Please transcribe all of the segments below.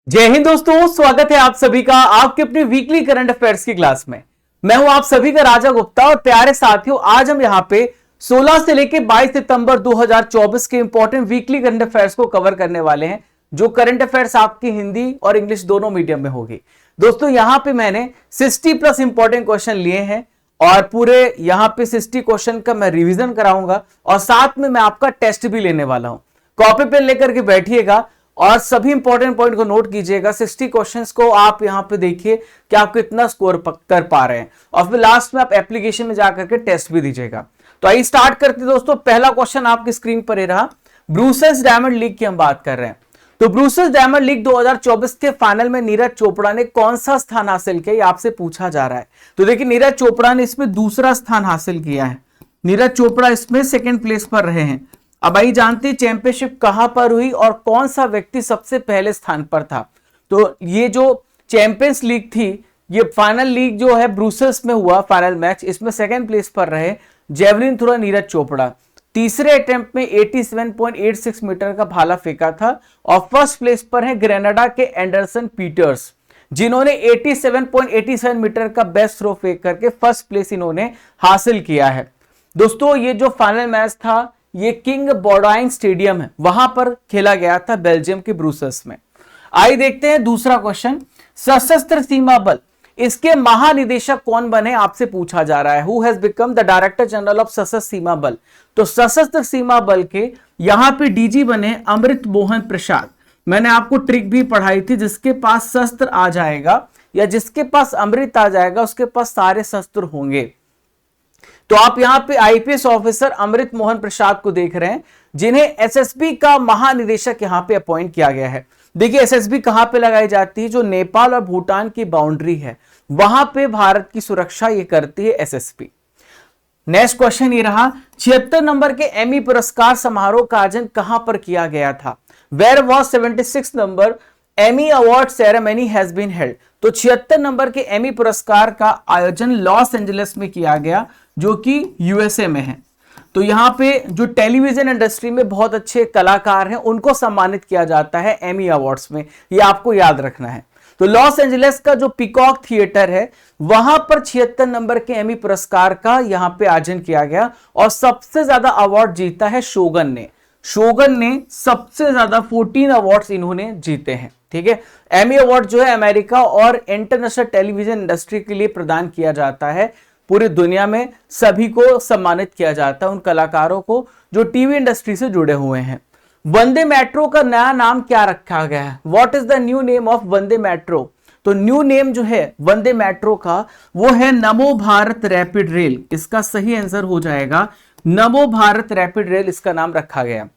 जय हिंद दोस्तों, स्वागत है आप सभी का आपके अपने वीकली करंट अफेयर्स की क्लास में। मैं हूं आप सभी का राजा गुप्ता और प्यारे साथियों, आज हम यहां पे 16 से लेकर 22 सितंबर 2024 के इंपॉर्टेंट वीकली करंट अफेयर्स को कवर करने वाले हैं, जो करंट अफेयर्स आपकी हिंदी और इंग्लिश दोनों मीडियम में होगी। दोस्तों यहां पे मैंने 60+ इंपॉर्टेंट क्वेश्चन लिए हैं और पूरे यहां पे 60 क्वेश्चन का मैं रिवीजन कराऊंगा और साथ में मैं आपका टेस्ट भी लेने वाला हूं। कॉपी पेन लेकर के बैठिएगा और सभी इंपॉर्टेंट पॉइंट को नोट कीजिएगा। 60 क्वेश्चंस को आप यहां पे देखिए कि आप कितना स्कोर कर पा रहे हैं और फिर लास्ट में आप एप्लीकेशन में जाकर के टेस्ट भी दीजिएगा। तो आइए स्टार्ट करते हैं दोस्तों। पहला क्वेश्चन आपकी स्क्रीन पर ही रहा, ब्रूसेस डायमंड लीग की हम बात कर रहे हैं। तो ब्रूसेस डायमंड लीग 2024 के फाइनल में नीरज चोपड़ा ने कौन सा स्थान हासिल किया, ये आपसे पूछा जा रहा है। तो देखिए नीरज चोपड़ा ने इसमें दूसरा स्थान हासिल किया है। नीरज चोपड़ा इसमें सेकेंड प्लेस पर रहे हैं। अब आइए जानते हैं चैंपियनशिप कहां पर हुई और कौन सा व्यक्ति सबसे पहले स्थान पर था। तो ये जो चैंपियंस लीग थी, ये फाइनल लीग जो है ब्रूसेल्स में हुआ फाइनल मैच, इसमें सेकंड प्लेस पर रहे जेवलिन थ्रो नीरज चोपड़ा। तीसरे अटेम्प्ट में 87.86 मीटर का भाला फेंका था और फर्स्ट प्लेस पर है ग्रेनाडा के एंडरसन पीटर्स, जिन्होंने 87.87 मीटर का बेस्ट थ्रो फेंक करके फर्स्ट प्लेस इन्होंने हासिल किया है। दोस्तों ये जो फाइनल मैच था ये किंग बॉर्डाइन स्टेडियम है, वहां पर खेला गया था बेल्जियम के ब्रूसेल्स में। आइए देखते हैं दूसरा क्वेश्चन, सशस्त्र सीमा बल, इसके महानिदेशक कौन बने, आपसे पूछा जा रहा है। Who has become the director general of सशस्त्र सीमा बल। तो सशस्त्र सीमा बल के यहां पे डीजी बने अमृत मोहन प्रसाद। मैंने आपको ट्रिक भी पढ़ाई थी, जिसके पास शस्त्र आ जाएगा या जिसके पास अमृत आ जाएगा उसके पास सारे शस्त्र होंगे। तो आप यहां पे आईपीएस ऑफिसर अमृत मोहन प्रसाद को देख रहे हैं, जिन्हें एसएसबी का महानिदेशक यहां पे अपॉइंट किया गया है। देखिए एसएसबी कहां पे लगाई जाती है, जो नेपाल और भूटान की बाउंड्री है वहां पे भारत की सुरक्षा ये करती है एसएसबी। नेक्स्ट क्वेश्चन ये रहा, 76 नंबर के एमी पुरस्कार समारोह का आयोजन कहां पर किया गया था। Where was 76 number Emmy award ceremony has been held. तो 76 नंबर के एमी पुरस्कार का आयोजन लॉस एंजलिस में किया गया, जो कि यूएसए में है। तो यहां पे जो टेलीविजन इंडस्ट्री में बहुत अच्छे कलाकार हैं उनको सम्मानित किया जाता है एमी अवार्ड्स में, ये आपको याद रखना है। तो लॉस एंजलिस का जो पीकॉक थिएटर है वहां पर 76 नंबर के एमी पुरस्कार का यहां पे आयोजन किया गया और सबसे ज्यादा अवार्ड जीता है शोगन ने। शोगन ने सबसे ज्यादा 14 अवार्ड्स इन्होंने जीते हैं। ठीक है, एमी अवार्ड जो है अमेरिका और इंटरनेशनल टेलीविजन इंडस्ट्री के लिए प्रदान किया जाता है। पूरी दुनिया में सभी को सम्मानित किया जाता है, उन कलाकारों को जो टीवी इंडस्ट्री से जुड़े हुए हैं। वंदे मेट्रो का नया नाम क्या रखा गया है, what is the new name of Vande metro. तो न्यू नेम जो है वंदे मेट्रो का वो है नमो भारत रैपिड रेल। इसका सही आंसर हो जाएगा नमो भारत रैपिड रेल, इसका नाम रखा गया।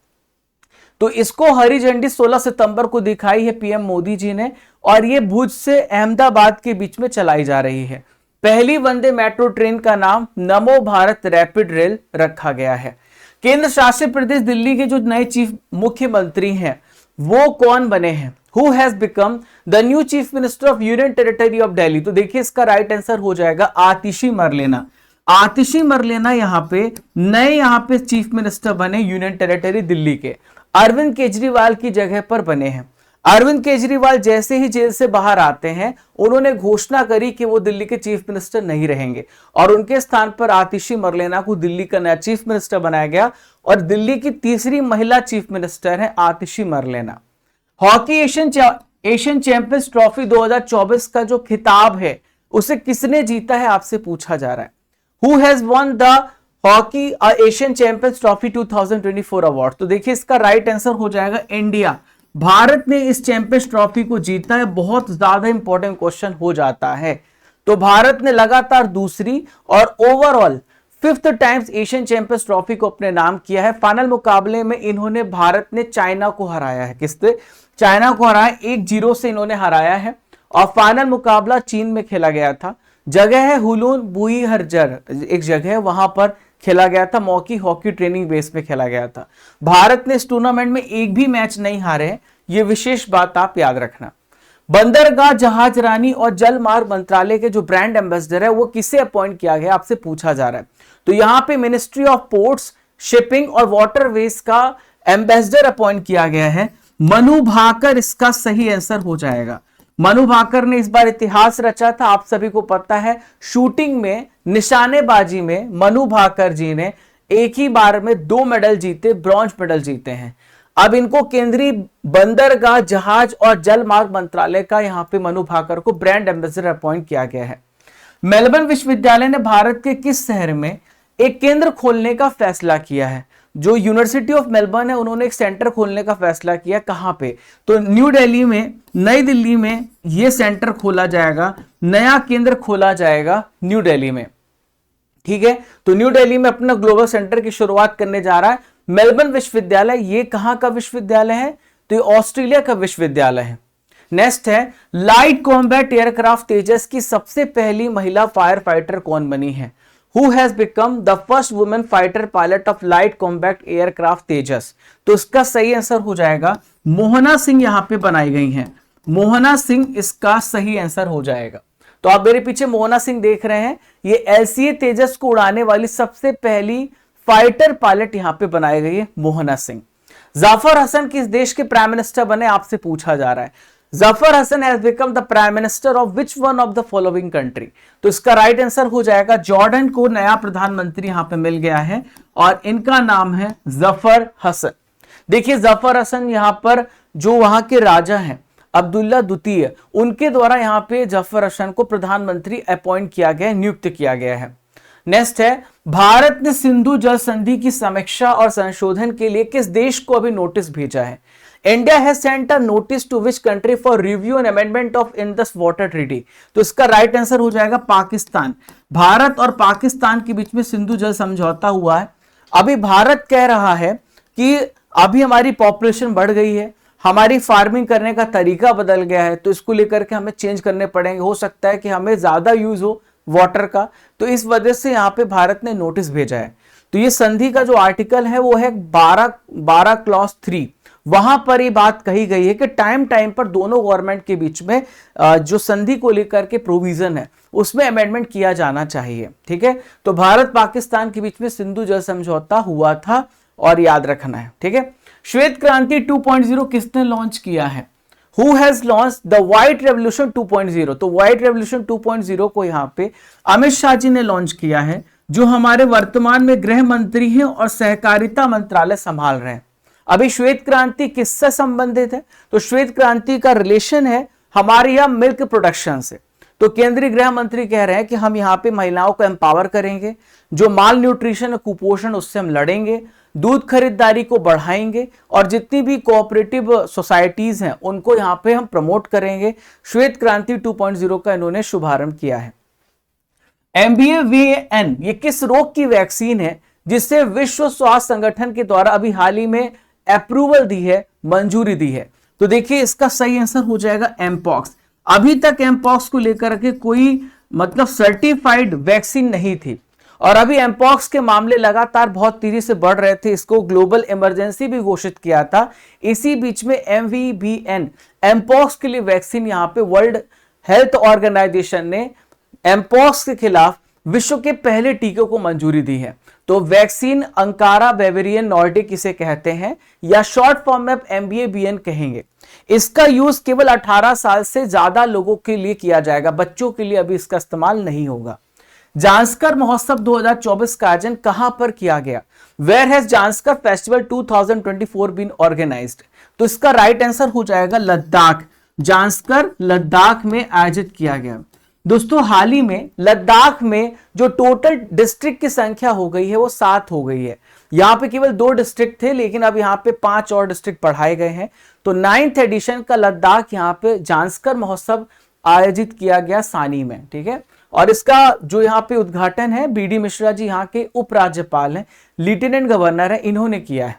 तो इसको हरी झंडी 16 सितंबर को दिखाई है पीएम मोदी जी ने और ये भुज से अहमदाबाद के बीच में चलाई जा रही है। पहली वंदे मेट्रो ट्रेन का नाम नमो भारत रैपिड रेल रखा गया है। केंद्र शासित प्रदेश दिल्ली के जो नए चीफ मुख्यमंत्री हैं वो कौन बने हैं। Who has become the new chief minister of union territory of Delhi. तो देखिए इसका राइट आंसर हो जाएगा आतिशी मरलेना। आतिशी मरलेना यहाँ पे चीफ मिनिस्टर बने यूनियन टेरिटरी दिल्ली के, अरविंद केजरीवाल की जगह पर बने हैं। अरविंद केजरीवाल जैसे ही जेल से बाहर आते हैं उन्होंने घोषणा करी कि वो दिल्ली के चीफ मिनिस्टर नहीं रहेंगे और उनके स्थान पर आतिशी मरलेना को दिल्ली का नया चीफ मिनिस्टर बनाया गया और दिल्ली की तीसरी महिला चीफ मिनिस्टर है Atishi Marlena. Hockey Asian champions trophy 2024 का जो खिताब है उसे किसने जीता है, आपसे पूछा जा रहा है। Who has one the hockey Asian champions trophy 2024 award. तो देखिए इसका राइट आंसर हो जाएगा इंडिया। भारत ने इस चैंपियंस ट्रॉफी को जीता है। बहुत ज्यादा इंपॉर्टेंट क्वेश्चन हो जाता है। तो भारत ने लगातार दूसरी और overall 5th times Asian champions trophy को अपने नाम किया है। फाइनल मुकाबले में इन्होंने भारत ने चाइना को हराया है। किससे? चाइना को हराया, 1-0 से इन्होंने हराया है और फाइनल मुकाबला चीन में खेला गया था। जगह है हुलून बुई हरजर, एक जगह है वहां पर खेला गया था। मॉकी हॉकी ट्रेनिंग बेस पे खेला गया था। भारत ने इस टूर्नामेंट में एक भी मैच नहीं हारे, ये विशेष बात आप याद रखना। बंदरगाह, जहाज रानी और जल मार्ग मंत्रालय के जो ब्रांड एम्बेसडर है वो किसे अपॉइंट किया गया, आपसे पूछा जा रहा है। तो यहां पे मिनिस्ट्री ऑफ पोर्ट्स, शिपिंग और वाटरवेज का एम्बेसडर अपॉइंट किया गया है मनु भाकर इसका सही आंसर हो जाएगा। मनु भाकर ने इस बार इतिहास रचा था, आप सभी को पता है। शूटिंग में, निशानेबाजी में मनु भाकर जी ने एक ही बार में 2 मेडल जीते, ब्रॉन्ज मेडल जीते हैं। अब इनको केंद्रीय बंदरगाह, जहाज और जल मार्ग मंत्रालय का यहां पे मनु भाकर को ब्रांड एम्बेसडर अपॉइंट किया गया है। मेलबर्न विश्वविद्यालय ने भारत के किस शहर में एक केंद्र खोलने का फैसला किया है? जो यूनिवर्सिटी ऑफ मेलबर्न है, उन्होंने एक सेंटर खोलने का फैसला किया। कहां पे? तो न्यू दिल्ली में, नई दिल्ली में यह सेंटर खोला जाएगा, नया केंद्र खोला जाएगा न्यू दिल्ली में। ठीक है, तो न्यू दिल्ली में अपना ग्लोबल सेंटर की शुरुआत करने जा रहा है मेलबर्न विश्वविद्यालय। ये कहां का विश्वविद्यालय है? तो ये ऑस्ट्रेलिया का विश्वविद्यालय है। नेक्स्ट है, लाइट कॉम्बैट एयरक्राफ्ट तेजस की सबसे पहली महिला फायर फाइटर कौन बनी है? Who has become the first woman fighter pilot of light combat aircraft तेजस? तो इसका सही आंसर हो जाएगा मोहना सिंह, यहां पे बनाई गई हैं। मोहना सिंह इसका सही आंसर हो जाएगा। तो आप मेरे पीछे मोहना सिंह देख रहे हैं, ये LCA तेजस को उड़ाने वाली सबसे पहली फाइटर पायलट यहां पे बनाई गई है, मोहना सिंह। जाफर हसन किस देश के प्राइम मिनिस्टर बने, आपसे पूछा जा रहा है। Jafar Hassan has become the prime minister of which one of the following country? तो इसका राइट आंसर हो जाएगा जॉर्डन को नया प्रधानमंत्री यहां पे मिल गया है और इनका नाम है जफर हसन। देखिए जफर हसन यहां पर जो वहां के राजा हैं अब्दुल्ला द्वितीय, उनके द्वारा यहां पे जफर हसन को प्रधानमंत्री अपॉइंट किया गया, नियुक्त किया गया है। नेक्स्ट है, भारत ने सिंधु जल संधि की समीक्षा और संशोधन के लिए किस देश को अभी नोटिस भेजा है? India has sent a notice to which country for review and amendment of Indus water treaty? तो इसका राइट आंसर हो जाएगा पाकिस्तान। भारत और पाकिस्तान के बीच में सिंधु जल समझौता हुआ है। अभी भारत कह रहा है कि अभी हमारी पॉपुलेशन बढ़ गई है, हमारी फार्मिंग करने का तरीका बदल गया है, तो इसको लेकर के हमें चेंज करने पड़ेंगे। हो सकता है कि हमें ज्यादा यूज हो वाटर का, तो इस वजह से यहां पे भारत ने नोटिस भेजा है। तो ये संधि का जो आर्टिकल है वो है 12 क्लॉज 3। वहां पर ये बात कही गई है कि टाइम टाइम पर दोनों गवर्नमेंट के बीच में जो संधि को लेकर के प्रोविजन है उसमें अमेंडमेंट किया जाना चाहिए। ठीक है, तो भारत पाकिस्तान के बीच में सिंधु जल समझौता हुआ था और याद रखना है। ठीक है, श्वेत क्रांति 2.0 किसने लॉन्च किया है? Who has launched the White Revolution 2.0? तो White Revolution 2.0 को यहां पे अमित शाह जी ने लॉन्च किया है, जो हमारे वर्तमान में गृह मंत्री हैं और सहकारिता मंत्रालय संभाल रहे हैं। अभी श्वेत क्रांति किससे संबंधित है? तो श्वेत क्रांति का रिलेशन है हमारे यहाँ मिल्क प्रोडक्शन से। तो केंद्रीय गृह मंत्री कह रहे हैं कि हम यहाँ पे महिलाओं को एम्पावर करेंगे, जो माल न्यूट्रिशन और कुपोषण उससे हम लड़ेंगे, दूध खरीदारी को बढ़ाएंगे और जितनी भी कोऑपरेटिव सोसाइटीज हैं उनको यहाँ पे हम प्रमोट करेंगे। श्वेत क्रांति 2.0 का इन्होंने शुभारंभ किया है। MBAVAN ये किस रोग की वैक्सीन है जिससे विश्व स्वास्थ्य संगठन के द्वारा अभी हाल ही में अप्रूवल दी है, मंजूरी दी है? तो देखिए इसका सही आंसर हो जाएगा एमपॉक्स। अभी तक एमपॉक्स को लेकर के कोई मतलब सर्टिफाइड वैक्सीन नहीं थी और अभी एमपॉक्स के मामले लगातार बहुत तेजी से बढ़ रहे थे। इसको ग्लोबल इमरजेंसी भी घोषित किया था। इसी बीच में MVBN एमपॉक्स के लिए वैक्सीन यहां पे वर्ल्ड हेल्थ ऑर्गेनाइजेशन ने एमपॉक्स के खिलाफ विश्व के पहले टीके को मंजूरी दी है। तो वैक्सीन अंकारा बेवेरियन नॉर्डिक इसे कहते हैं या शॉर्ट फॉर्म में MBAVN कहेंगे। इसका यूज केवल 18 साल से ज्यादा लोगों के लिए किया जाएगा, बच्चों के लिए अभी इसका इस्तेमाल नहीं होगा। जांस्कर महोत्सव 2024 का आयोजन कहां पर किया गया? Where has Zanskar festival 2024 been organised? तो इसका राइट आंसर हो जाएगा लद्दाख। जांस्कर लद्दाख में आयोजित किया गया। दोस्तों हाल ही में लद्दाख में जो टोटल डिस्ट्रिक्ट की संख्या हो गई है वो 7 हो गई है। यहां पे केवल 2 डिस्ट्रिक्ट थे लेकिन अब यहां पे 5 और डिस्ट्रिक्ट बढ़ाए गए हैं। तो 9th एडिशन का लद्दाख यहां पे जांस्कर महोत्सव आयोजित किया गया सानी में। ठीक है, और इसका जो यहाँ पे उद्घाटन है BD मिश्रा जी यहाँ के उपराज्यपाल हैं, लेफ्टिनेंट गवर्नर है, इन्होंने किया है।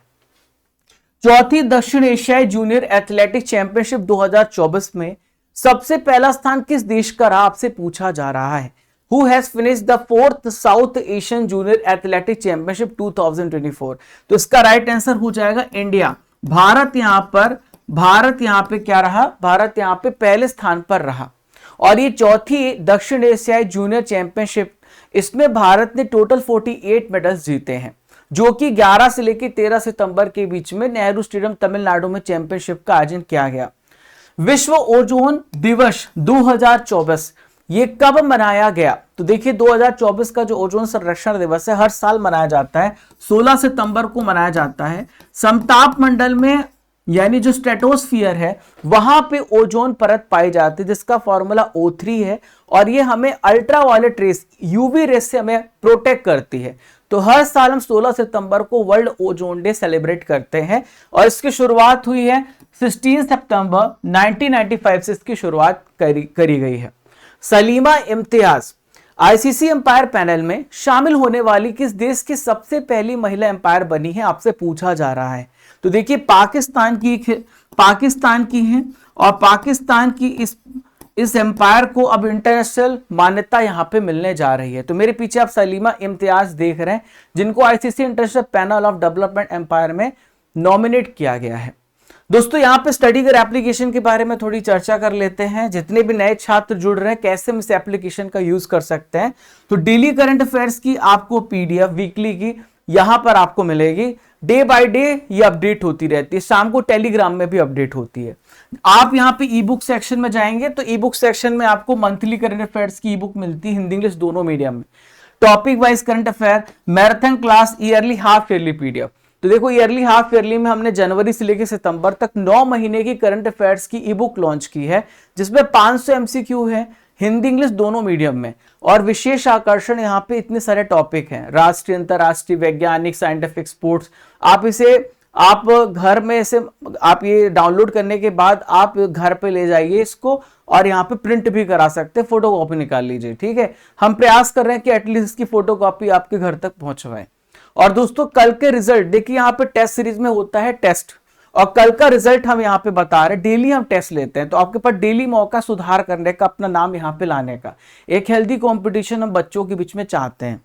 चौथी दक्षिण एशियाई जूनियर एथलेटिक चैंपियनशिप 2024 में सबसे पहला स्थान किस देश का रहा, आपसे पूछा जा रहा है। Who has finished the 4th South Asian Junior Athletic Championship 2024? तो इसका राइट आंसर हो जाएगा इंडिया। भारत यहाँ पे क्या रहा? भारत यहाँ पे पहले स्थान पर रहा और ये चौथी दक्षिण एशियाई जूनियर चैंपियनशिप, इसमें भारत ने टोटल 48 मेडल्स जीते हैं। जो कि 11 से लेकर 13 सितंबर के बीच में नेहरू स्टेडियम तमिलनाडु में चैंपियनशिप का आयोजन किया गया। विश्व ओजोन दिवस 2024 ये कब मनाया गया? तो देखिए 2024 का जो ओजोन संरक्षण दिवस है हर साल मनाया जाता है, 16 सितंबर को मनाया जाता है। समताप मंडल में यानी जो स्ट्रेटोस्फियर है वहां पे ओजोन परत पाई जाती है जिसका फॉर्मूला O3 है, और ये हमें अल्ट्रावायलेट रेस यूवी रेस से हमें प्रोटेक्ट करती है। तो हर साल हम 16 सितंबर को वर्ल्ड ओजोन डे सेलिब्रेट करते हैं, और इसकी शुरुआत हुई है 16 सितंबर 1995 से इसकी शुरुआत करी गई है। Salima Imtiaz ICC umpire panel में शामिल होने वाली किस देश की सबसे पहली महिला एम्पायर बनी है, आपसे पूछा जा रहा है। तो देखिए पाकिस्तान की है, और पाकिस्तान की इस एम्पायर को अब इंटरनेशनल मान्यता यहां पे मिलने जा रही है। तो मेरे पीछे आप सलीमा इम्तियाज देख रहे हैं जिनको ICC international panel of development umpire में नॉमिनेट किया गया है। दोस्तों यहाँ पे स्टडी कर एप्लीकेशन के बारे में थोड़ी चर्चा कर लेते हैं। जितने भी नए छात्र जुड़ रहे हैं कैसे हम इस एप्लीकेशन का यूज कर सकते हैं। तो डेली करंट अफेयर्स की आपको पीडीएफ वीकली की यहां पर आपको मिलेगी। डे बाय डे ये अपडेट होती रहती है, शाम को टेलीग्राम में भी अपडेट होती है। आप यहाँ पे ई बुक सेक्शन में जाएंगे तो ई बुक सेक्शन में आपको मंथली करंट अफेयर्स की ई बुक मिलती है, हिंदी इंग्लिश दोनों मीडियम में। Topic wise current affair, marathon class, yearly, half yearly PDF. तो देखो ईयरली हाफ ईयरली में हमने जनवरी से लेकर सितंबर तक 9 महीने की करंट अफेयर्स की ई बुक लॉन्च की है, जिसमें 500 एमसीक्यू है, हिंदी इंग्लिश दोनों मीडियम में। और विशेष आकर्षण यहाँ पे इतने सारे टॉपिक हैं, राष्ट्रीय, अंतरराष्ट्रीय, वैज्ञानिक, साइंटिफिक, स्पोर्ट्स। आप घर में इसे आप ये डाउनलोड करने के बाद आप घर पे ले जाइए इसको, और यहाँ पे प्रिंट भी करा सकते हैं, फोटो कॉपी निकाल लीजिए। ठीक है, हम प्रयास कर रहे हैं कि एटलीस्ट इसकी फोटो कॉपी आपके घर तक पहुंचवाएं। और दोस्तों कल के रिजल्ट देखिए, यहाँ पे टेस्ट सीरीज में होता है टेस्ट, और कल का रिजल्ट हम यहाँ पे बता रहे हैं। डेली हम टेस्ट लेते हैं, तो आपके पास डेली मौका सुधार करने का, अपना नाम यहाँ पे लाने का। एक हेल्दी कंपटीशन हम बच्चों के बीच में चाहते हैं।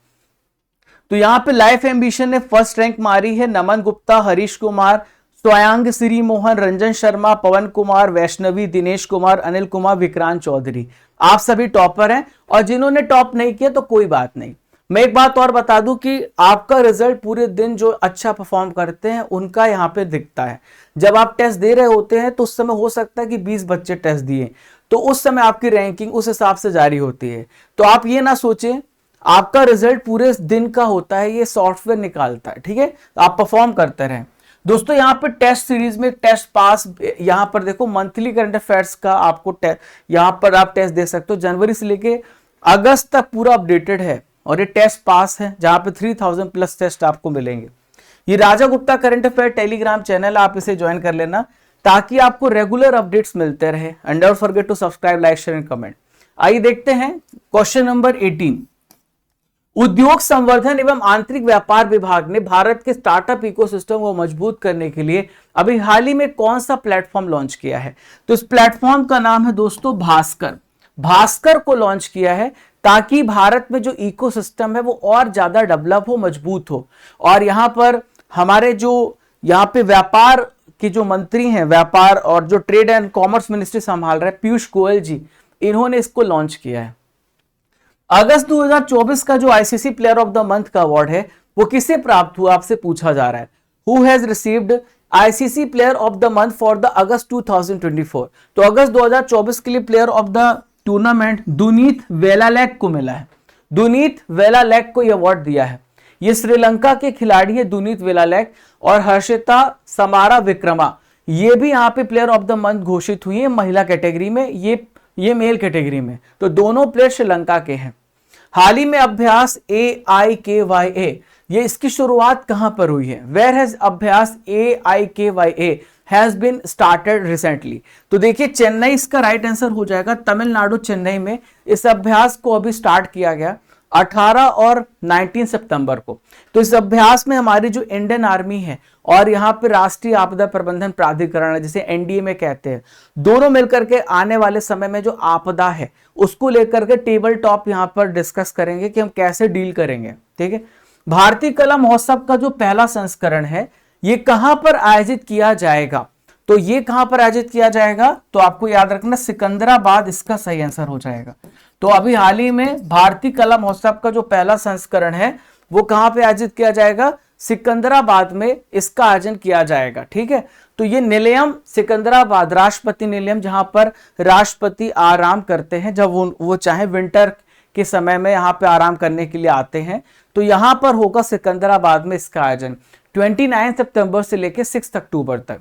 तो यहाँ पे लाइफ एम्बिशन ने फर्स्ट रैंक मारी है। नमन गुप्ता, हरीश कुमार, स्वयांग श्री मोहन, रंजन शर्मा, पवन कुमार, वैष्णवी, दिनेश कुमार, अनिल कुमार, विक्रांत चौधरी, आप सभी टॉपर हैं। और जिन्होंने टॉप नहीं किया तो कोई बात नहीं। मैं एक बात और बता दूं कि आपका रिजल्ट पूरे दिन जो अच्छा परफॉर्म करते हैं उनका यहाँ पे दिखता है। जब आप टेस्ट दे रहे होते हैं तो उस समय हो सकता है कि 20 बच्चे टेस्ट दिए, तो उस समय आपकी रैंकिंग उस हिसाब से जारी होती है। तो आप ये ना सोचें आपका रिजल्ट पूरे दिन का होता है, ये सॉफ्टवेयर निकालता है। ठीक है, तो आप परफॉर्म करते रहें। दोस्तों यहाँ पे टेस्ट सीरीज में टेस्ट पास, यहाँ पर देखो मंथली करंट अफेयर्स का आपको यहाँ पर आप टेस्ट दे सकते हो। जनवरी से लेके अगस्त तक पूरा अपडेटेड है, और ये टेस्ट पास है जहां पे 3000 प्लस टेस्ट आपको मिलेंगे। ये Raja Gupta current affair Telegram channel, आप इसे ज्वाइन कर लेना ताकि आपको रेगुलर अपडेट्स मिलते रहे। And don't forget to subscribe, like, share and comment. आइए देखते हैं क्वेश्चन नंबर 18। उद्योग संवर्धन एवं आंतरिक व्यापार विभाग ने भारत के स्टार्टअप इकोसिस्टम को मजबूत करने के लिए अभी हाल ही में कौन सा प्लेटफॉर्म लॉन्च किया है? तो इस प्लेटफॉर्म का नाम है दोस्तों भास्कर। भास्कर को लॉन्च किया है ताकि भारत में जो इकोसिस्टम है वो और ज्यादा डेवलप हो, मजबूत हो। और यहां पर हमारे जो यहाँ पे व्यापार के जो मंत्री हैं, व्यापार और जो ट्रेड एंड कॉमर्स मिनिस्ट्री संभाल रहे हैं, पीयूष गोयल जी, इन्होंने इसको लॉन्च किया है। अगस्त 2024 का जो ICC player of the month का अवार्ड है वो किसे प्राप्त हुआ, आपसे पूछा जा रहा है। Who has received ICC player of the month for the August 2024? तो अगस्त 2024 के लिए player of the tournament Dunith Wellalage को मिला है। दुनीत वेलालैक को यह अवार्ड दिया है। ये श्रीलंका के खिलाड़ी है दुनीत वेलालैक, और हर्षिता समारा विक्रमा ये भी यहाँ पे प्लेयर ऑफ द मंथ घोषित हुई है महिला कैटेगरी में, ये मेल कैटेगरी में। तो दोनों प्लेयर श्रीलंका के हैं। हाल ही में अभ्यास AIKYA, ये इसकी शुरुआत कहां पर हुई है? Where has Abhyas AIKYA has been started recently? तो देखिए चेन्नई इसका राइट आंसर हो जाएगा। तमिलनाडु चेन्नई में इस अभ्यास को अभी स्टार्ट किया गया 18 और 19 सितंबर को। तो इस अभ्यास में हमारी जो इंडियन आर्मी है और यहाँ पे राष्ट्रीय आपदा प्रबंधन प्राधिकरण है, जिसे NDA में कहते हैं, दोनों मिलकर के आने वाले समय में जो आपदा है उसको लेकर के टेबल टॉप यहाँ पर डिस्कस करेंगे कि हम कैसे डील करेंगे। ठीक है, भारतीय कला महोत्सव का जो पहला संस्करण है ये कहां पर आयोजित किया जाएगा? तो ये कहां पर आयोजित किया जाएगा? तो आपको याद रखना सिकंदराबाद इसका सही आंसर हो जाएगा। तो अभी हाल ही में भारतीय कला महोत्सव का जो पहला संस्करण है वो कहां पे आयोजित किया जाएगा? सिकंदराबाद में इसका आयोजन किया जाएगा। ठीक है, तो ये निलयम सिकंदराबाद, राष्ट्रपति निलयम, जहां पर राष्ट्रपति आराम करते हैं जब वो चाहे विंटर के समय में यहाँ पे आराम करने के लिए आते हैं, तो यहाँ पर होगा सिकंदराबाद में इसका आयोजन 29 सितंबर से लेकर 6 अक्टूबर तक।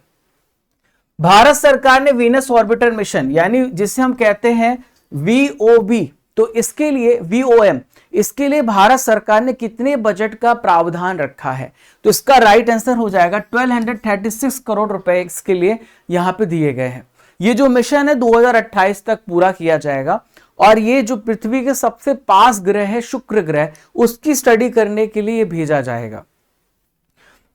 भारत सरकार ने वीनस ऑर्बिटर मिशन, यानी जिसे हम कहते हैं VOB, तो इसके लिए VOM, इसके लिए भारत सरकार ने कितने बजट का प्रावधान रखा है? तो इसका राइट आंसर हो जाएगा 1236 करोड़ रुपए इसके लिए यहां पे दिए गए हैं। ये जो मिशन है 2028 तक पूरा किया जाएगा और ये जो पृथ्वी के सबसे पास ग्रह है शुक्र ग्रह, उसकी स्टडी करने के लिए भेजा जाएगा।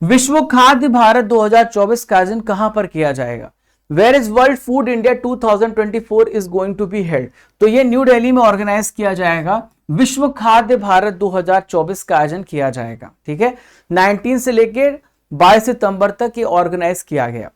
विश्व खाद्य भारत 2024 का आयोजन कहां पर किया जाएगा? Where is world food India 2024 is going to be held? तो ये न्यू दिल्ली में ऑर्गेनाइज किया जाएगा। विश्व खाद्य भारत 2024 का आयोजन किया जाएगा। ठीक है, 19 से लेकर 22 सितंबर तक ये ऑर्गेनाइज किया गया।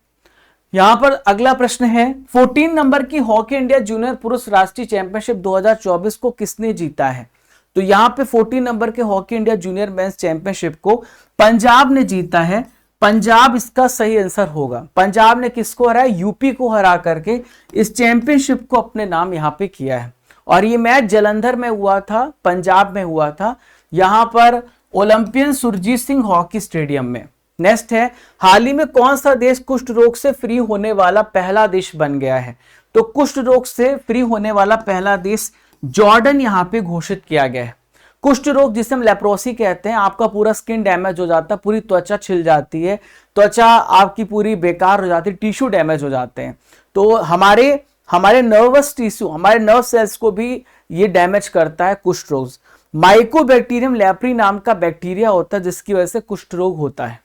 यहां पर अगला प्रश्न है, 14 नंबर की हॉकी इंडिया जूनियर पुरुष राष्ट्रीय चैंपियनशिप 2024 को किसने जीता है? तो यहां पे 14 नंबर के hockey India junior mains championship को पंजाब ने जीता है। पंजाब इसका सही आंसर होगा। पंजाब ने किसको हराया? यूपी को हरा करके इस चैंपियनशिप को अपने नाम यहां पे किया है। और ये मैच जलंधर में हुआ था, पंजाब में हुआ था, यहां पर olympian Surjit Singh hockey stadium में। नेक्स्ट है, हाल ही में कौन सा देश कुष्ठ रोग से फ्री होने वाला पहला देश बन गया है? तो कुष्ठ रोग से फ्री होने वाला पहला देश जॉर्डन यहां पे घोषित किया गया है। कुष्ठ रोग जिसे हम लेप्रोसी कहते हैं, आपका पूरा स्किन डैमेज हो जाता है, पूरी त्वचा छिल जाती है, त्वचा आपकी पूरी बेकार हो जाती है, टिश्यू डैमेज हो जाते हैं। तो हमारे नर्वस टिश्यू, हमारे नर्व सेल्स को भी ये डैमेज करता है कुष्ठ रोग। माइकोबैक्टीरियम लेप्री नाम का बैक्टीरिया होता है जिसकी वजह से कुष्ठ रोग होता है।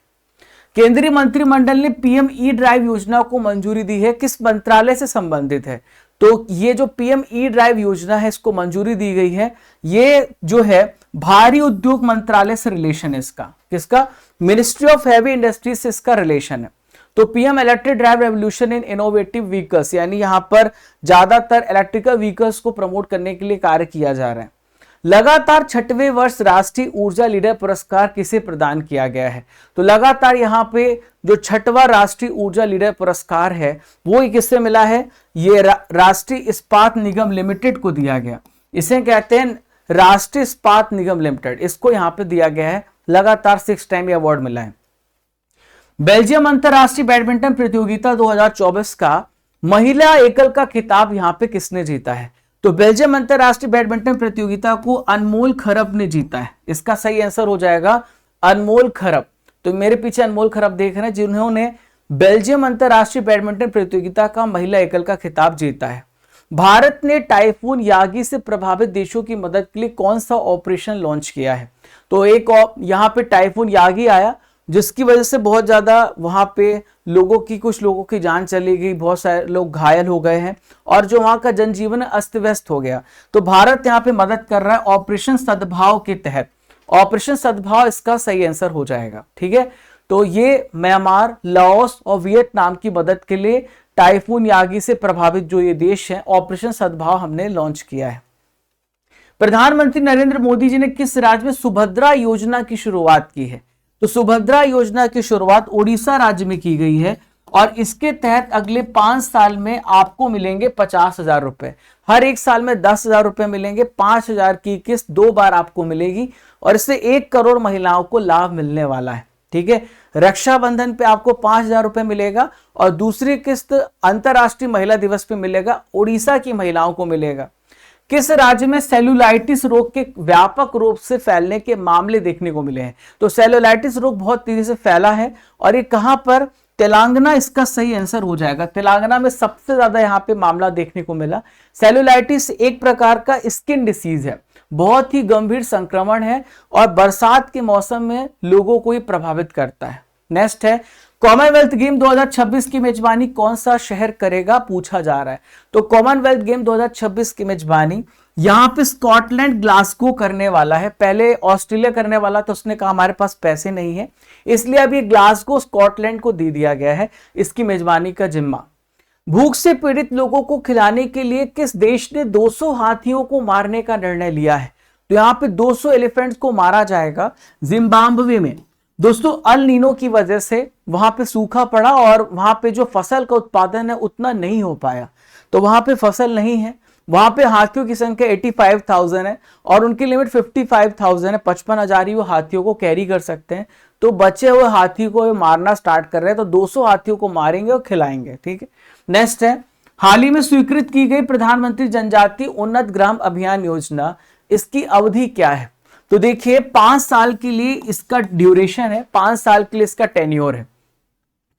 केंद्रीय मंत्रिमंडल ने पीएम ई ड्राइव योजना को मंजूरी दी है, किस मंत्रालय से संबंधित है? तो ये जो पीएम ई ड्राइव योजना है इसको मंजूरी दी गई है, ये जो है भारी उद्योग मंत्रालय से रिलेशन है इसका। किसका? मिनिस्ट्री ऑफ हैवी इंडस्ट्रीज से इसका रिलेशन है। तो PM electric drive revolution in innovative vehicles, यानी यहां पर ज्यादातर इलेक्ट्रिकल व्हीकल्स को प्रमोट करने के लिए कार्य किया जा रहा है। लगातार 6वें वर्ष राष्ट्रीय ऊर्जा लीडर पुरस्कार किसे प्रदान किया गया है? तो लगातार यहाँ पे जो 6वां राष्ट्रीय ऊर्जा लीडर पुरस्कार है वो किससे मिला है? ये राष्ट्रीय इस्पात निगम लिमिटेड को दिया गया। इसे कहते हैं राष्ट्रीय इस्पात निगम लिमिटेड, इसको यहाँ पे दिया गया है। लगातार 6 टाइम ये अवार्ड मिला है। बेल्जियम अंतरराष्ट्रीय बैडमिंटन प्रतियोगिता 2024 का महिला एकल का खिताब यहाँ पे किसने जीता है? तो बेल्जियम अंतरराष्ट्रीय बैडमिंटन प्रतियोगिता को अनमोल खरब ने जीता है। इसका सही आंसर हो जाएगा अनमोल खरब। तो मेरे पीछे अनमोल खरब देख रहे हैं जिन्होंने बेल्जियम अंतरराष्ट्रीय बैडमिंटन प्रतियोगिता का महिला एकल का खिताब जीता है। भारत ने टाइफून यागी से प्रभावित देशों की मदद के लिए कौन सा ऑपरेशन लॉन्च किया है? तो एक यहाँ पे टाइफून यागी आया जिसकी वजह से बहुत ज्यादा वहां पे कुछ लोगों की जान चली गई, बहुत सारे लोग घायल हो गए हैं और जो वहां का जनजीवन अस्त व्यस्त हो गया। तो भारत यहाँ पे मदद कर रहा है ऑपरेशन सद्भाव के तहत। ऑपरेशन सद्भाव इसका सही आंसर हो जाएगा। ठीक है, तो ये म्यांमार, लाओस और वियतनाम की मदद के लिए टाइफून यागी से प्रभावित जो ये देश है, ऑपरेशन सद्भाव हमने लॉन्च किया है। प्रधानमंत्री नरेंद्र मोदी जी ने किस राज्य में सुभद्रा योजना की शुरुआत की है? तो सुभद्रा योजना की शुरुआत उड़ीसा राज्य में की गई है और इसके तहत अगले 5 साल में आपको मिलेंगे 50,000 रुपए। हर एक साल में 10,000 रुपए मिलेंगे। 5,000 की किस्त 2 बार आपको मिलेगी और इससे 1 करोड़ महिलाओं को लाभ मिलने वाला है। ठीक है, रक्षाबंधन पे आपको 5,000 रुपए मिलेगा और दूसरी किस्त अंतरराष्ट्रीय महिला दिवस पे मिलेगा, उड़ीसा की महिलाओं को मिलेगा। किस राज्य में सेलुलाइटिस रोग के व्यापक रूप से फैलने के मामले देखने को मिले हैं? तो सेलुलाइटिस रोग बहुत तेजी से फैला है और ये कहां पर? तेलंगाना इसका सही आंसर हो जाएगा। तेलंगाना में सबसे ज्यादा यहाँ पे मामला देखने को मिला। सेलुलाइटिस एक प्रकार का स्किन डिसीज है, बहुत ही गंभीर संक्रमण है और बरसात के मौसम में लोगों को ये प्रभावित करता है। नेक्स्ट है, कॉमनवेल्थ गेम 2026 की मेजबानी कौन सा शहर करेगा, पूछा जा रहा है। तो कॉमनवेल्थ गेम 2026 की मेजबानी यहां पे स्कॉटलैंड ग्लासगो करने वाला है। पहले ऑस्ट्रेलिया करने वाला तो उसने कहा हमारे पास पैसे नहीं है, इसलिए अभी ग्लासगो स्कॉटलैंड को दे दिया गया है इसकी मेजबानी का जिम्मा। भूख से पीड़ित लोगों को खिलाने के लिए किस देश ने 200 हाथियों को मारने का निर्णय लिया है? तो यहाँ पे 200 एलिफेंट्स को मारा जाएगा जिम्बाब्वे में। दोस्तों अल नीनो की वजह से वहां पे सूखा पड़ा और वहां पे जो फसल का उत्पादन है उतना नहीं हो पाया, तो वहां पे फसल नहीं है। वहां पे हाथियों की संख्या 85,000 है और उनकी लिमिट 55,000 है, 55,000 ही वो हाथियों को कैरी कर सकते हैं। तो बचे हुए हाथी को ये मारना स्टार्ट कर रहे हैं, तो 200 हाथियों को मारेंगे और खिलाएंगे। ठीक है, नेक्स्ट है, हाल ही में स्वीकृत की गई प्रधानमंत्री जनजातीय उन्नत ग्राम अभियान योजना, इसकी अवधि क्या है? तो देखिए 5 साल के लिए इसका ड्यूरेशन है, 5 साल के लिए इसका टेन्योर है।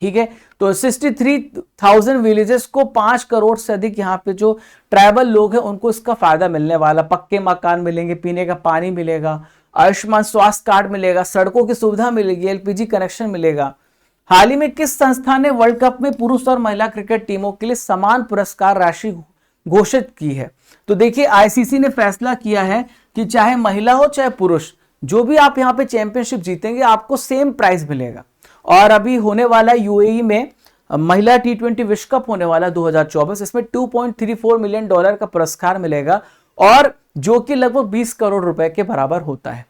ठीक है, तो 63,000 विलेजेस को 5 करोड़ से अधिक यहाँ पे जो ट्राइबल लोग हैं उनको इसका फायदा मिलने वाला। पक्के मकान मिलेंगे, पीने का पानी मिलेगा, आयुष्मान स्वास्थ्य कार्ड मिलेगा, सड़कों की सुविधा मिलेगी, एलपीजी कनेक्शन मिलेगा। हाल ही में किस संस्था ने वर्ल्ड कप में पुरुष और महिला क्रिकेट टीमों के लिए समान पुरस्कार राशि घोषित की है? तो देखिए आईसीसी ने फैसला किया है कि चाहे महिला हो चाहे पुरुष, जो भी आप यहाँ पे चैंपियनशिप जीतेंगे आपको सेम प्राइस मिलेगा। और अभी होने वाला यूएई में महिला टी20 विश्व कप होने वाला 2024, इसमें $2.34 मिलियन का पुरस्कार मिलेगा और जो कि लगभग 20 करोड़ रुपए के बराबर होता है।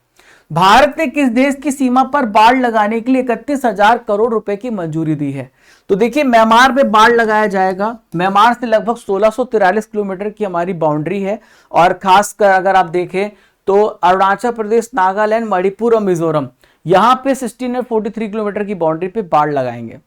भारत ने किस देश की सीमा पर बाड़ लगाने के लिए 31,000 करोड़ रुपए की मंजूरी दी है? तो देखिए म्यांमार में बाड़ लगाया जाएगा। म्यांमार से लगभग 1643 किलोमीटर की हमारी बाउंड्री है और खासकर अगर आप देखें तो अरुणाचल प्रदेश, नागालैंड, मणिपुर और मिजोरम, यहां पे 1643 किलोमीटर की बाउंड्री पे बाढ़ लगाएंगे।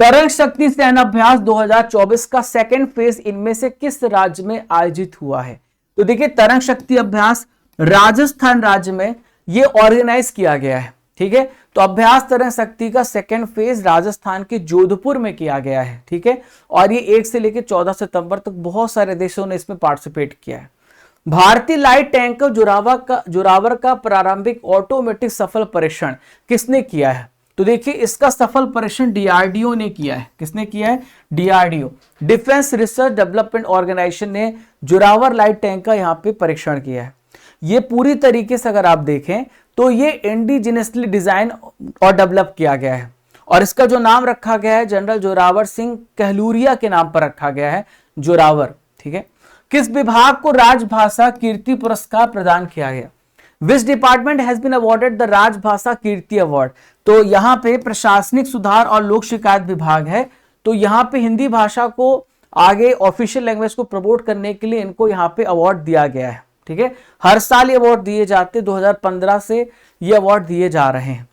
तरंग शक्ति सैन्य अभ्यास 2024 का सेकेंड फेज इनमें से किस राज्य में आयोजित हुआ है? तो देखिए तरंग शक्ति अभ्यास राजस्थान राज्य में ये ऑर्गेनाइज किया गया है। ठीक है, तो अभ्यास तरंग शक्ति का सेकेंड फेज राजस्थान के जोधपुर में किया गया है। ठीक है, और ये 1 से लेकर 14 सितंबर तक बहुत सारे देशों ने इसमें पार्टिसिपेट किया है। भारतीय लाइट टैंकर जोरावर का प्रारंभिक ऑटोमेटिक सफल परीक्षण किसने किया है? तो देखिए इसका सफल परीक्षण डीआरडीओ ने किया है। किसने किया है? DRDO, defence research development organisation ने जोरावर लाइट टैंक का यहाँ पे परीक्षण किया है। ये पूरी तरीके से अगर आप देखें तो ये इंडिजिनसली डिजाइन और डेवलप किया गया है और इसका जो नाम रखा गया है जनरल जोरावर सिंह कहलूरिया के नाम पर रखा गया है, जोरावर। ठीक है, किस विभाग को राजभाषा कीर्ति पुरस्कार प्रदान किया गया? Which department has been awarded the Rajbhasha Kirti award? तो यहाँ पे प्रशासनिक सुधार और लोक शिकायत विभाग है। तो यहाँ पे हिंदी भाषा को आगे ऑफिशियल लैंग्वेज को प्रमोट करने के लिए इनको यहाँ पे अवार्ड दिया गया है। ठीक है, हर साल ये अवार्ड दिए जाते, 2015 से ये अवार्ड दिए जा रहे हैं।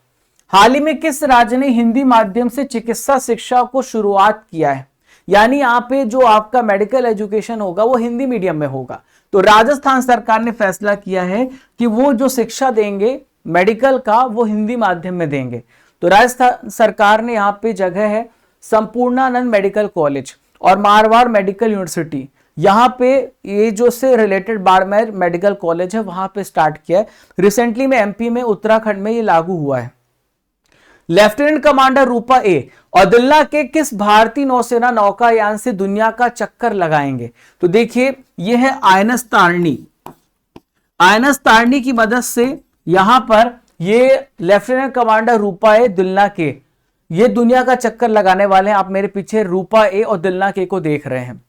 हाल ही में किस राज्य ने हिंदी माध्यम से चिकित्सा शिक्षा को शुरुआत किया है? यानी यहाँ पे जो आपका मेडिकल एजुकेशन होगा वो हिंदी मीडियम में होगा। तो राजस्थान सरकार ने फैसला किया है कि वो जो शिक्षा देंगे मेडिकल का वो हिंदी माध्यम में देंगे। तो राजस्थान सरकार ने यहाँ पे जगह है संपूर्णानंद मेडिकल कॉलेज और मारवाड़ मेडिकल यूनिवर्सिटी, यहाँ पे ये जो से रिलेटेड बाड़मेर मेडिकल कॉलेज है वहां पे स्टार्ट किया है। रिसेंटली में एमपी में, उत्तराखंड में ये लागू हुआ है। लेफ्टिनेंट कमांडर रूपा ए औदुल्ला के किस भारतीय नौसेना नौकायान से दुनिया का चक्कर लगाएंगे? तो देखिए ये है आईएनएस तारिणी। आईएनएस तारिणी की मदद से यहां पर ये लेफ्टिनेंट कमांडर रूपा ए दुल्ला के ये दुनिया का चक्कर लगाने वाले हैं। आप मेरे पीछे रूपा ए और दुल्ला के को देख रहे हैं।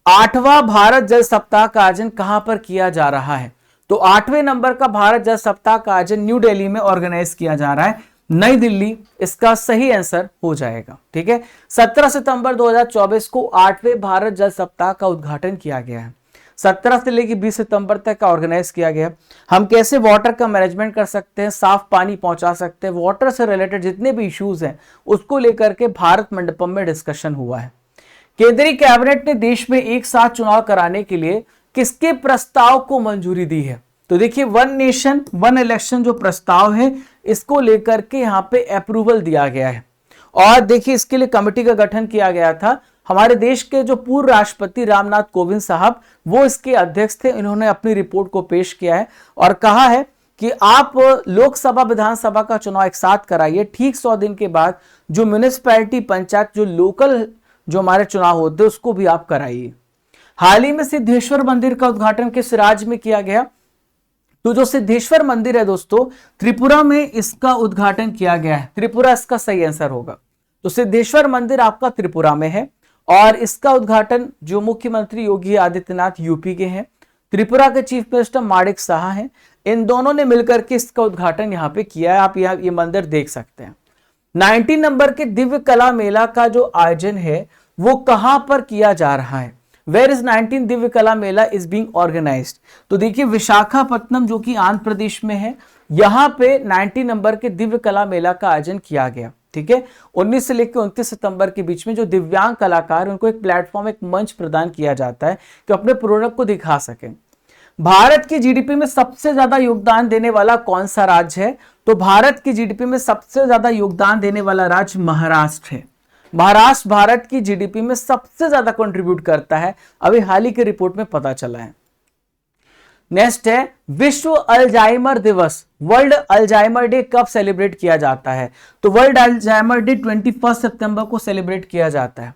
8वां भारत जल सप्ताह का आयोजन कहां पर किया जा रहा है? तो 8वें नंबर का भारत जल सप्ताह का आयोजन न्यू दिल्ली में ऑर्गेनाइज किया जा रहा है। नई दिल्ली इसका सही आंसर हो जाएगा। ठीक है, 17 सितंबर 2024 को 8वें भारत जल सप्ताह का उद्घाटन किया गया है। 17 से लेकर 20 सितंबर तक का ऑर्गेनाइज किया गया। हम कैसे वाटर का मैनेजमेंट कर सकते हैं, साफ पानी पहुंचा सकते हैं, वाटर से रिलेटेड जितने भी इश्यूज हैं उसको लेकर के भारत मंडपम में डिस्कशन हुआ है। केंद्रीय कैबिनेट ने देश में एक साथ चुनाव कराने के लिए किसके प्रस्ताव को मंजूरी दी है? तो देखिए वन नेशन वन इलेक्शन जो प्रस्ताव है इसको लेकर के यहाँ पे अप्रूवल दिया गया है और देखिए इसके लिए कमेटी का गठन किया गया था। हमारे देश के जो पूर्व राष्ट्रपति रामनाथ कोविंद साहब वो इसके अध्यक्ष थे। इन्होंने अपनी रिपोर्ट को पेश किया है और कहा है कि आप लोकसभा विधानसभा का चुनाव एक साथ कराइए, ठीक 100 दिन के बाद जो म्यूनिसिपैलिटी पंचायत जो लोकल जो हमारे चुनाव होते हैं उसको भी आप कराइए। हाल ही में सिद्धेश्वर मंदिर का उद्घाटन किस राज्य में किया गया? तो जो सिद्धेश्वर मंदिर है दोस्तों त्रिपुरा में इसका उद्घाटन किया गया है। त्रिपुरा इसका सही आंसर होगा। तो सिद्धेश्वर मंदिर आपका त्रिपुरा में है और इसका उद्घाटन जो मुख्यमंत्री योगी आदित्यनाथ यूपी के हैं, त्रिपुरा के चीफ मिनिस्टर माणिक साहा हैं, इन दोनों ने मिलकर के इसका उद्घाटन यहाँ पे किया है। आप यहाँ ये मंदिर देख सकते हैं। 19 नंबर के दिव्य कला मेला का जो आयोजन है वो कहां पर किया जा रहा है? वेयर इज 19 दिव्य कला मेला इज बीइंग ऑर्गेनाइज्ड? तो देखिए विशाखापट्टनम जो कि आंध्र प्रदेश में है, यहां पे 19 नंबर के दिव्य कला मेला का आयोजन किया गया। ठीक है, 19 से लेकर 29 सितंबर के बीच में जो दिव्यांग कलाकार उनको एक प्लेटफॉर्म, एक मंच प्रदान किया जाता है कि अपने प्रोडक्ट को दिखा सकें। भारत की जीडीपी में सबसे ज्यादा योगदान देने वाला कौन सा राज्य है? तो भारत की जीडीपी में सबसे ज्यादा योगदान देने वाला राज्य महाराष्ट्र है। महाराष्ट्र भारत की जीडीपी में सबसे ज्यादा कंट्रीब्यूट करता है, अभी हाल ही की रिपोर्ट में पता चला है। नेक्स्ट है विश्व अल्जाइमर दिवस, वर्ल्ड अल्जाइमर डे कब सेलिब्रेट किया जाता है? तो वर्ल्ड अल्जाइमर डे 21 सितंबर को सेलिब्रेट किया जाता है।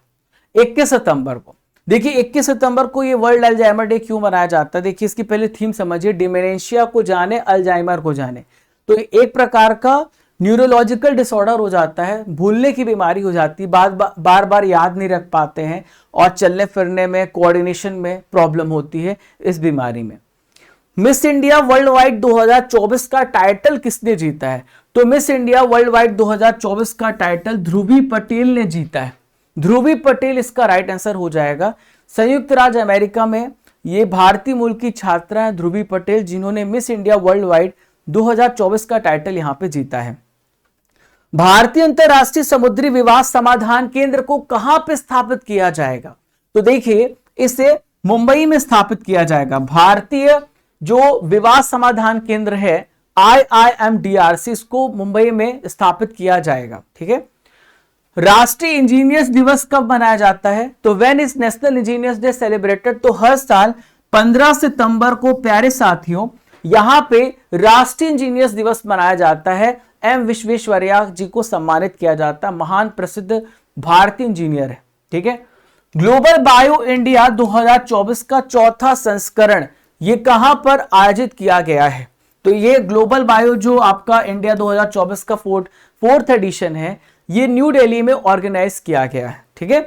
21 सितंबर को, देखिए 21 सितंबर को ये वर्ल्ड अल्जाइमर डे क्यों मनाया जाता है? देखिए इसकी पहले थीम समझिए, डिमेंशिया को जाने, अल्जाइमर को जाने। तो एक प्रकार का न्यूरोलॉजिकल डिसऑर्डर हो जाता है, भूलने की बीमारी हो जाती है, बार बार याद नहीं रख पाते हैं और चलने फिरने में, कोऑर्डिनेशन में प्रॉब्लम होती है इस बीमारी में। मिस इंडिया वर्ल्ड वाइड 2024 का टाइटल किसने जीता है? तो मिस इंडिया वर्ल्ड वाइड 2024 का टाइटल ध्रुवी पटेल ने जीता है। ध्रुवी पटेल इसका राइट आंसर हो जाएगा। संयुक्त राज्य अमेरिका में ये भारतीय मूल की छात्रा है ध्रुवी पटेल, जिन्होंने मिस इंडिया वर्ल्ड वाइड 2024 का टाइटल यहां पे जीता है। भारतीय अंतरराष्ट्रीय समुद्री विवाद समाधान केंद्र को कहां पे स्थापित किया जाएगा? तो देखिए इसे मुंबई में स्थापित किया जाएगा। भारतीय जो विवाद समाधान केंद्र है IIMDRC, इसको मुंबई में स्थापित किया जाएगा। ठीक है, राष्ट्रीय इंजीनियर्स दिवस कब मनाया जाता है? तो when is national engineers day celebrated? तो हर साल 15 सितंबर को प्यारे साथियों यहां पे राष्ट्रीय इंजीनियर्स दिवस मनाया जाता है। एम विश्वेश्वरैया जी को सम्मानित किया जाता है, महान प्रसिद्ध भारतीय इंजीनियर है। ठीक है, ग्लोबल बायो इंडिया 2024 का चौथा संस्करण ये कहां पर आयोजित किया गया है? तो ये ग्लोबल बायो जो आपका इंडिया 2024 का फोर्थ एडिशन है, ये न्यू दिल्ली में ऑर्गेनाइज किया गया है। ठीक है,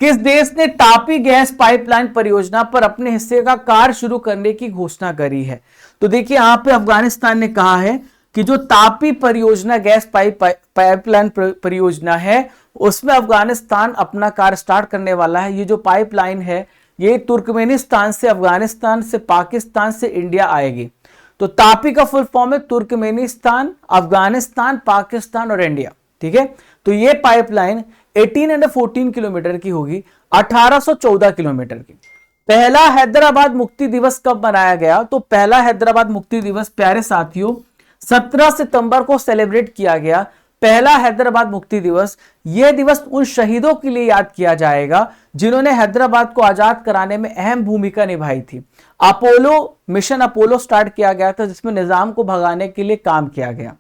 किस देश ने तापी गैस पाइपलाइन परियोजना पर अपने हिस्से का कार्य शुरू करने की घोषणा करी है? तो देखिए यहां पे अफगानिस्तान ने कहा है कि जो तापी परियोजना गैस पाइपलाइन परियोजना है उसमें अफगानिस्तान अपना कार्य स्टार्ट करने वाला है। ये जो पाइपलाइन है ये तुर्कमेनिस्तान से, अफगानिस्तान से, पाकिस्तान से इंडिया आएगी। तो तापी का फुल फॉर्म है तुर्कमेनिस्तान, अफगानिस्तान, पाकिस्तान और इंडिया। ठीक है, तो ये पाइपलाइन 18 और 14 किलोमीटर की होगी, 1814 किलोमीटर की। पहला हैदराबाद मुक्ति दिवस कब मनाया गया? तो पहला हैदराबाद मुक्ति दिवस प्यारे साथियों 17 सितंबर को सेलिब्रेट किया गया। पहला हैदराबाद मुक्ति दिवस, यह दिवस उन शहीदों के लिए याद किया जाएगा जिन्होंने हैदराबाद को आजाद कराने में अहम भूमिका निभाई थी। अपोलो मिशन अपोलो स्टार्ट किया गया था जिसमें निजाम को भगाने के लिए काम किया गया।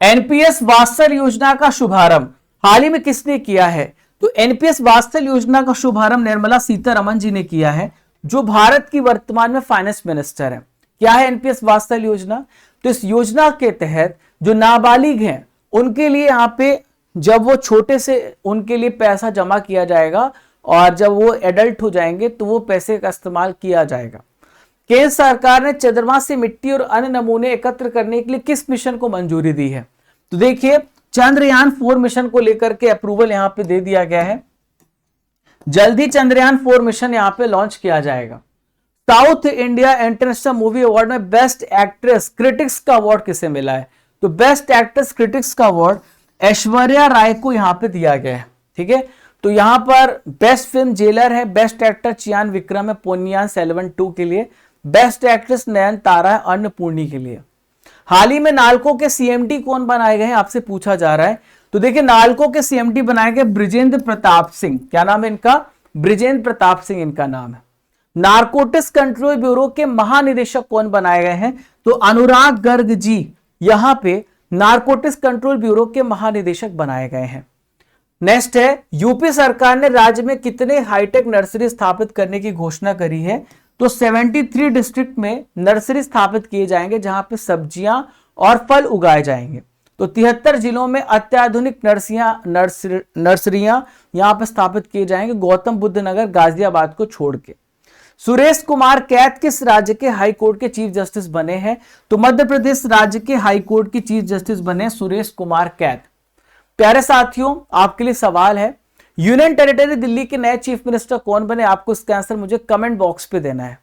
एनपीएस वात्सल योजना का शुभारंभ हाल ही में किसने किया है? तो एनपीएस वात्सल योजना का शुभारंभ निर्मला सीतारमण जी ने किया है, जो भारत की वर्तमान में फाइनेंस मिनिस्टर है। क्या है एनपीएस वात्सल योजना? तो इस योजना के तहत जो नाबालिग हैं उनके लिए यहाँ पे जब वो छोटे से उनके लिए पैसा जमा किया जाएगा और जब वो एडल्ट हो जाएंगे तो वो पैसे का इस्तेमाल किया जाएगा। केंद्र सरकार ने चंद्रमा से मिट्टी और अन्य नमूने एकत्र करने के लिए किस मिशन को मंजूरी दी है? तो देखिए चंद्रयान 4 मिशन को लेकर के अप्रूवल यहां पे दे दिया गया है। जल्दी चंद्रयान 4 मिशन यहां पे लॉन्च किया जाएगा। South India international movie award में बेस्ट एक्ट्रेस क्रिटिक्स का अवार्ड किसे मिला है? तो बेस्ट एक्ट्रेस क्रिटिक्स का अवार्ड ऐश्वर्या राय को यहां पे दिया गया है। ठीक है, तो यहां पर बेस्ट फिल्म जेलर है, बेस्ट एक्टर चियान विक्रम है पोन्नियान सेल्वन 2 के लिए, बेस्ट एक्ट्रेस नयनतारा है अन्नपूर्णी के लिए। हाल ही में नालको के सीएमडी कौन बनाए गए हैं आपसे पूछा जा रहा है। तो देखिए नालको के सीएमडी बनाए गए ब्रिजेंद्र प्रताप सिंह। क्या नाम है इनका? ब्रिजेंद्र प्रताप सिंह इनका नाम है। नारकोटिक्स कंट्रोल ब्यूरो के महानिदेशक कौन बनाए गए हैं? तो अनुराग गर्ग जी यहां पे नारकोटिक्स कंट्रोल ब्यूरो के महानिदेशक बनाए गए हैं। नेक्स्ट है यूपी सरकार ने राज्य में कितने हाईटेक नर्सरी स्थापित करने की घोषणा करी है? तो 73 डिस्ट्रिक्ट में नर्सरी स्थापित किए जाएंगे जहां पे सब्जियां और फल उगाए जाएंगे। तो 73 जिलों में अत्याधुनिक नर्सरियां यहां पर स्थापित किए जाएंगे, गौतम बुद्ध नगर गाजियाबाद को छोड़ के। सुरेश कुमार कैथ किस राज्य के हाई कोर्ट के चीफ जस्टिस बने हैं? तो मध्य प्रदेश राज्य के हाई कोर्ट के चीफ जस्टिस बने सुरेश कुमार कैथ। प्यारे साथियों, आपके लिए सवाल है, यूनियन टेरिटरी दिल्ली के नए चीफ मिनिस्टर कौन बने? आपको इसका आंसर मुझे कमेंट बॉक्स पे देना है।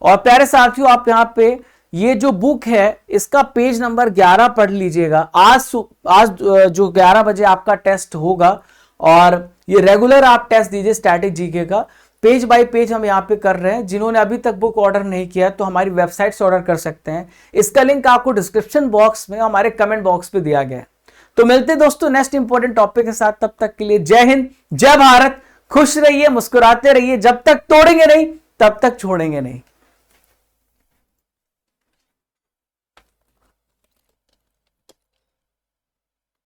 और प्यारे साथियों, आप यहां पे ये जो बुक है इसका पेज नंबर 11 पढ़ लीजिएगा। आज जो 11 बजे आपका टेस्ट होगा और ये रेगुलर आप टेस्ट दीजिए स्टैटिक जीके का, पेज बाय पेज हम यहाँ पे कर रहे हैं। जिन्होंने अभी तक बुक ऑर्डर नहीं किया तो हमारी वेबसाइट से ऑर्डर कर सकते हैं। इसका लिंक आपको डिस्क्रिप्शन बॉक्स में हमारे कमेंट बॉक्स पे दिया गया है। तो मिलते हैं दोस्तों नेक्स्ट इंपॉर्टेंट टॉपिक के साथ। तब तक के लिए जय हिंद, जय भारत, खुश रहिए, मुस्कुराते रहिए। जब तक तोड़ेंगे नहीं तब तक छोड़ेंगे नहीं।